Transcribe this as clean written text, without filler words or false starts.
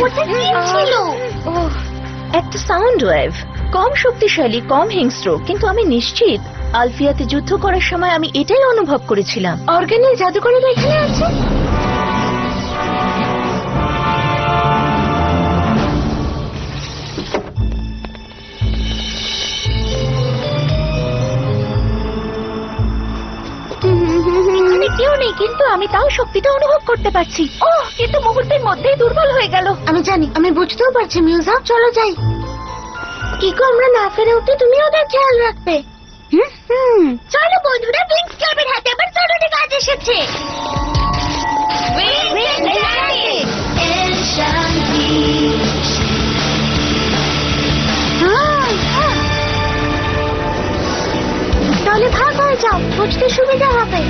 ওটা কি ছিল? একটা সাউন্ড ওয়েভ, কম শক্তিশালী, কম হিংস্র, কিন্তু আমি নিশ্চিত আলফিয়াতে যুদ্ধ করার সময় আমি এটাই অনুভব করেছিলাম। অর্গানের জাদুকরের এখানে আছে? এখানে কেউ নেই, কিন্তু আমি তাও শক্তিটা অনুভব করতে পারছি। কিন্তু মুহূর্তের মধ্যেই দুর্বল হয়ে গেল। আমি জানি, আমি বুঝতেও পারছি। মিউজা, চলো যাই। কিকো, আমরা না ফেরে উঠে তুমি ওদের খেয়াল রাখবে। চলো বন্ধুরা, উইংস ক্লাবের হাতে আবার জরুরি কাজ এসেছে। তাহলে ভাগ হয়ে যাও, বুঝতে সুবিধা হবে।